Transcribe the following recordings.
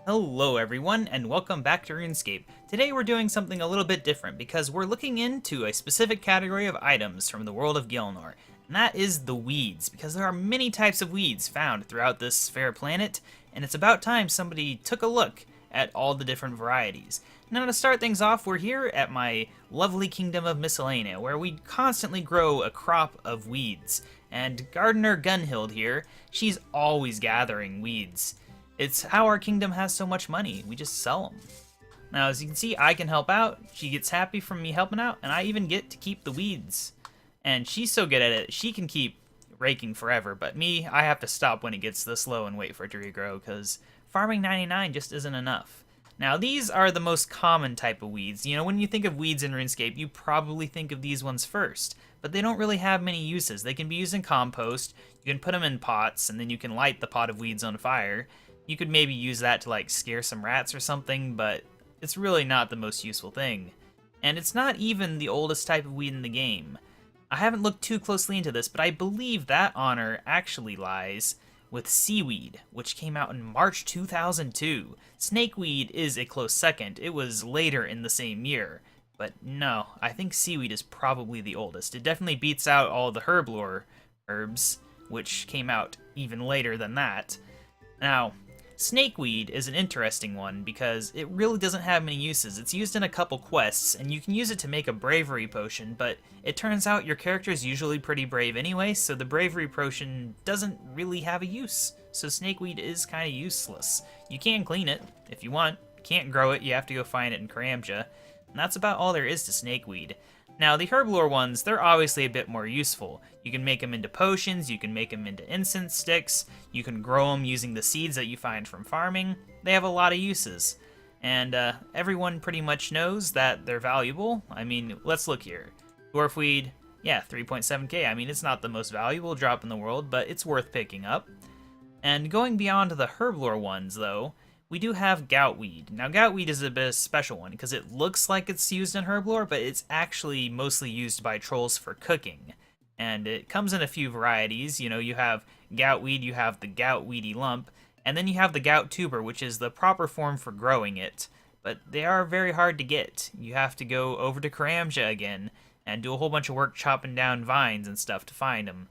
Hello everyone, and welcome back to RuneScape. Today we're doing something a little bit different because we're looking into a specific category of items from the world of Geilinor, and that is the weeds, because there are many types of weeds found throughout this fair planet, and it's about time somebody took a look at all the different varieties. Now to start things off, we're here at my lovely kingdom of Miscellanea, where we constantly grow a crop of weeds, and Gardener Gunhild here, she's always gathering weeds. It's how our kingdom has so much money. We just sell them. Now, as you can see, I can help out. She gets happy from me helping out, and I even get to keep the weeds. And she's so good at it, she can keep raking forever. But me, I have to stop when it gets this low and wait for it to regrow, because farming 99 just isn't enough. Now, these are the most common type of weeds. You know, when you think of weeds in RuneScape, you probably think of these ones first. But they don't really have many uses. They can be used in compost, you can put them in pots, and then you can light the pot of weeds on fire. You could maybe use that to like scare some rats or something, but it's really not the most useful thing. And it's not even the oldest type of weed in the game. I haven't looked too closely into this, but I believe that honor actually lies with seaweed, which came out in March 2002. Snakeweed is a close second. It was later in the same year. But no, I think seaweed is probably the oldest. It definitely beats out all the herblore herbs, which came out even later than that. Now, snakeweed is an interesting one because it really doesn't have many uses. It's used in a couple quests, and you can use it to make a bravery potion, but it turns out your character is usually pretty brave anyway, so the bravery potion doesn't really have a use. So snakeweed is kind of useless. You can clean it if you want. Can't grow it, you have to go find it in Karamja. And that's about all there is to snakeweed. Now, the herblore ones, they're obviously a bit more useful. You can make them into potions, you can make them into incense sticks, you can grow them using the seeds that you find from farming. They have a lot of uses. And everyone pretty much knows that they're valuable. I mean, let's look here. Dwarfweed, yeah, 3.7k. I mean, it's not the most valuable drop in the world, but it's worth picking up. And going beyond the herblore ones, though, we do have goutweed. Now, goutweed is a bit of a special one because it looks like it's used in herblore, but it's actually mostly used by trolls for cooking. And it comes in a few varieties. You know, you have goutweed, you have the goutweedy lump, and then you have the gout tuber, which is the proper form for growing it. But they are very hard to get. You have to go over to Karamja again and do a whole bunch of work chopping down vines and stuff to find them.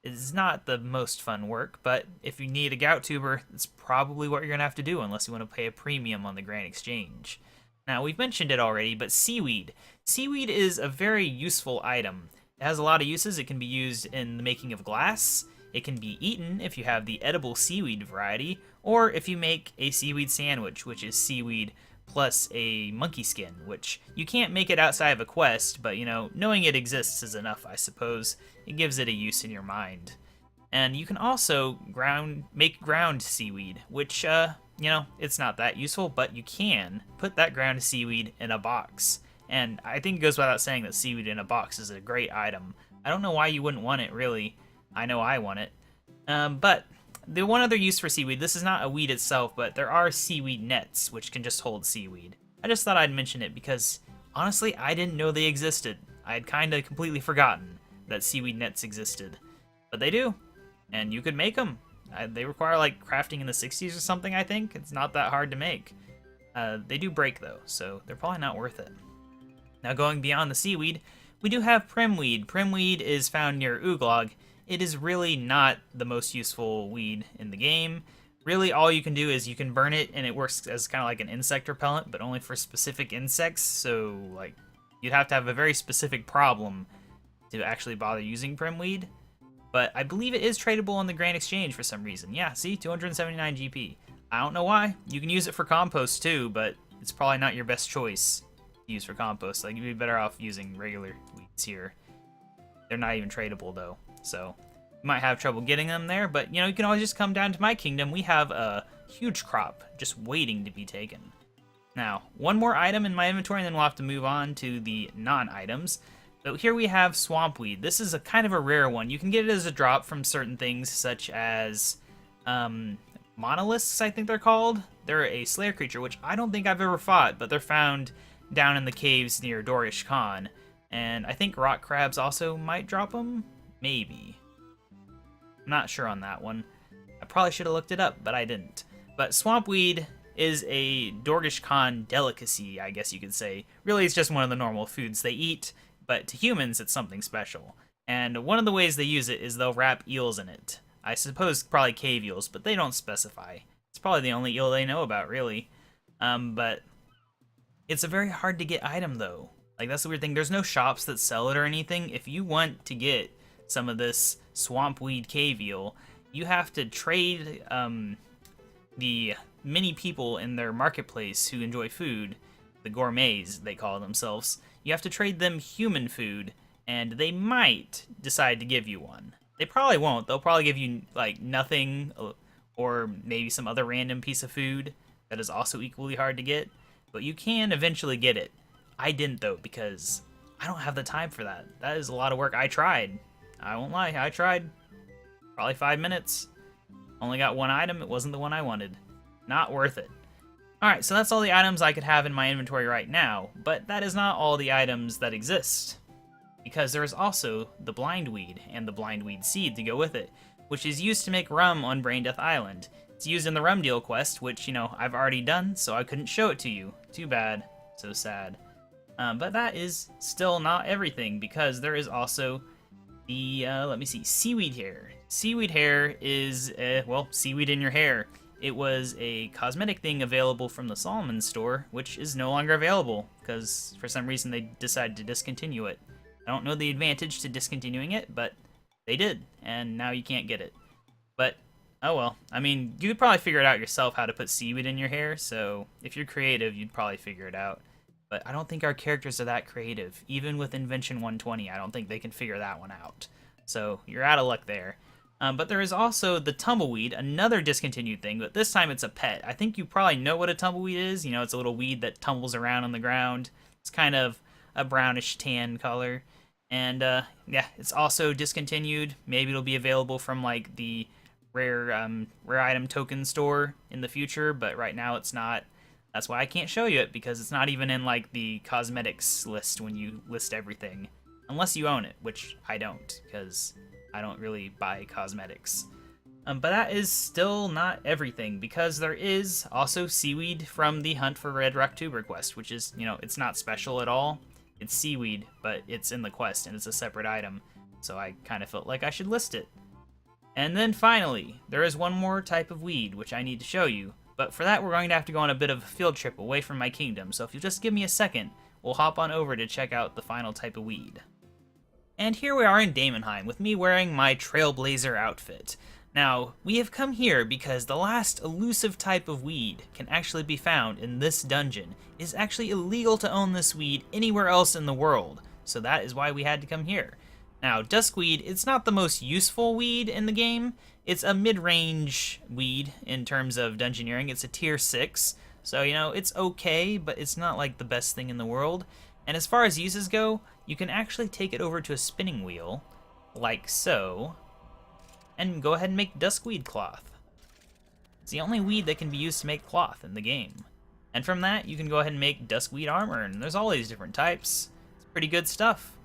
It's not the most fun work, but if you need a gout tuber, it's probably what you're going to have to do unless you want to pay a premium on the Grand Exchange. Now, we've mentioned it already, but seaweed. Seaweed is a very useful item. It has a lot of uses. It can be used in the making of glass. It can be eaten if you have the Edible Seaweed variety, or if you make a seaweed sandwich, which is seaweed plus a monkey skin, which you can't make it outside of a quest, but, you know, knowing it exists is enough, I suppose. It gives it a use in your mind. And you can also make ground seaweed, which, you know, it's not that useful, but you can put that ground seaweed in a box. And I think it goes without saying that seaweed in a box is a great item. I don't know why you wouldn't want it, really. I know I want it. But the one other use for seaweed, this is not a weed itself, but there are seaweed nets, which can just hold seaweed. I just thought I'd mention it because, honestly, I didn't know they existed. I had kind of completely forgotten that seaweed nets existed. But they do, and you could make them. They require, like, crafting in the 60s or something, I think. It's not that hard to make. They do break, though, so they're probably not worth it. Now, going beyond the seaweed, we do have primweed. Primweed is found near Uglog. It is really not the most useful weed in the game. Really, all you can do is you can burn it, and it works as kind of like an insect repellent, but only for specific insects, so, like, you'd have to have a very specific problem to actually bother using primweed. But I believe it is tradable on the Grand Exchange for some reason. Yeah, see? 279 GP. I don't know why. You can use it for compost, too, but it's probably not your best choice to use for compost. Like, you'd be better off using regular weeds here. They're not even tradable, though. So, you might have trouble getting them there, but, you know, you can always just come down to my kingdom. We have a huge crop just waiting to be taken. Now, one more item in my inventory, and then we'll have to move on to the non-items. So here we have swampweed. This is a kind of a rare one. You can get it as a drop from certain things, such as monoliths, I think they're called. They're a slayer creature, which I don't think I've ever fought, but they're found down in the caves near Dorish Khan. And I think rock crabs also might drop them. Maybe. I'm not sure on that one. I probably should have looked it up, but I didn't. But swampweed is a Dorgish Khan delicacy, I guess you could say. Really, it's just one of the normal foods they eat, but to humans, it's something special. And one of the ways they use it is they'll wrap eels in it. I suppose probably cave eels, but they don't specify. It's probably the only eel they know about, really. But it's a very hard to get item, though. Like, that's the weird thing. There's no shops that sell it or anything. If you want to get some of this swampweed cave eel, you have to trade the many people in their marketplace who enjoy food, the gourmets they call themselves. You have to trade them human food, and they might decide to give you one. They probably won't. They'll probably give you like nothing, or maybe some other random piece of food that is also equally hard to get, but you can eventually get it. I didn't, though, because I don't have the time for that. That is a lot of work. I tried. I won't lie. I tried. Probably 5 minutes. Only got one item. It wasn't the one I wanted. Not worth it. Alright, so that's all the items I could have in my inventory right now, but that is not all the items that exist. Because there is also the blindweed and the blindweed seed to go with it, which is used to make rum on Braindeath Island. It's used in the rum deal quest, which, you know, I've already done, so I couldn't show it to you. Too bad. So sad. But that is still not everything, because there is also the, let me see, seaweed hair. Seaweed hair is, well, seaweed in your hair. It was a cosmetic thing available from the Solomon store, which is no longer available, because for some reason they decided to discontinue it. I don't know the advantage to discontinuing it, but they did, and now you can't get it. But, oh well. I mean, you could probably figure it out yourself how to put seaweed in your hair, so if you're creative, you'd probably figure it out. But I don't think our characters are that creative. Even with Invention 120, I don't think they can figure that one out. So, you're out of luck there. But there is also the tumbleweed, another discontinued thing, but this time it's a pet. I think you probably know what a tumbleweed is. You know, it's a little weed that tumbles around on the ground. It's kind of a brownish tan color. And, yeah, it's also discontinued. Maybe it'll be available from, like, the rare item token store in the future, but right now it's not. That's why I can't show you it, because it's not even in, like, the cosmetics list when you list everything. Unless you own it, which I don't, because I don't really buy cosmetics. But that is still not everything, because there is also seaweed from the Hunt for Red Rock Tuber quest, which is, you know, it's not special at all. It's seaweed, but it's in the quest, and it's a separate item, so I kind of felt like I should list it. And then finally, there is one more type of weed, which I need to show you. But for that, we're going to have to go on a bit of a field trip away from my kingdom, so if you'll just give me a second, we'll hop on over to check out the final type of weed. And here we are in Daemonheim, with me wearing my Trailblazer outfit. Now, we have come here because the last elusive type of weed can actually be found in this dungeon. It is actually illegal to own this weed anywhere else in the world, so that is why we had to come here. Now, duskweed, it's not the most useful weed in the game. It's a mid-range weed in terms of dungeoneering. It's a tier 6, so, you know, it's okay, but it's not like the best thing in the world. And as far as uses go, you can actually take it over to a spinning wheel, like so, and go ahead and make duskweed cloth. It's the only weed that can be used to make cloth in the game. And from that, you can go ahead and make duskweed armor, and there's all these different types. It's pretty good stuff.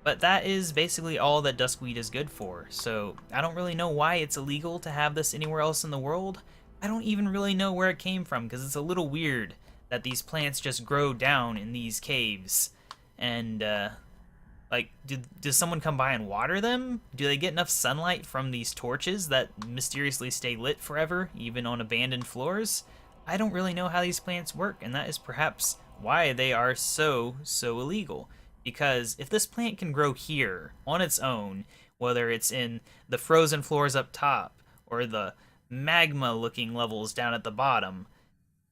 But that is basically all that duskweed is good for, so I don't really know why it's illegal to have this anywhere else in the world. I don't even really know where it came from, because it's a little weird that these plants just grow down in these caves. And, like, does someone come by and water them? Do they get enough sunlight from these torches that mysteriously stay lit forever, even on abandoned floors? I don't really know how these plants work, and that is perhaps why they are so illegal. Because if this plant can grow here on its own, whether it's in the frozen floors up top or the magma-looking levels down at the bottom,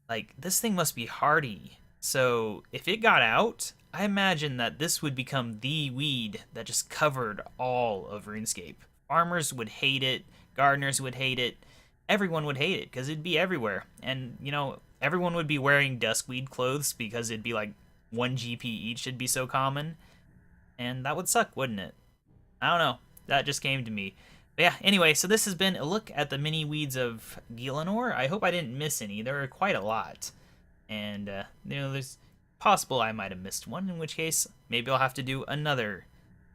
like, this thing must be hardy. So if it got out, I imagine that this would become the weed that just covered all of RuneScape. Farmers would hate it, gardeners would hate it, everyone would hate it because it'd be everywhere. And, you know, everyone would be wearing duskweed clothes because it'd be like 1 GP each, it'd be so common. And that would suck, wouldn't it? I don't know. That just came to me. But yeah, anyway, so this has been a look at the mini weeds of Geilinor. I hope I didn't miss any. There are quite a lot. And, you know, there's possible I might have missed one, in which case, maybe I'll have to do another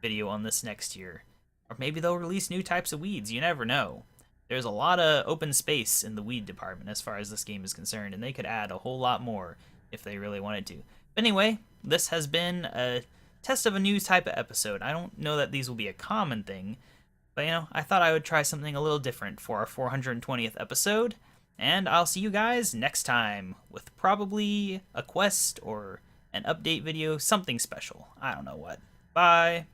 video on this next year. Or maybe they'll release new types of weeds, you never know. there's a lot of open space in the weed department as far as this game is concerned, and they could add a whole lot more if they really wanted to. But anyway, this has been a test of a new type of episode. I don't know that these will be a common thing, but I thought I would try something a little different for our 420th episode, and I'll see you guys next time with probably a quest or an update video, something special. I don't know what. Bye!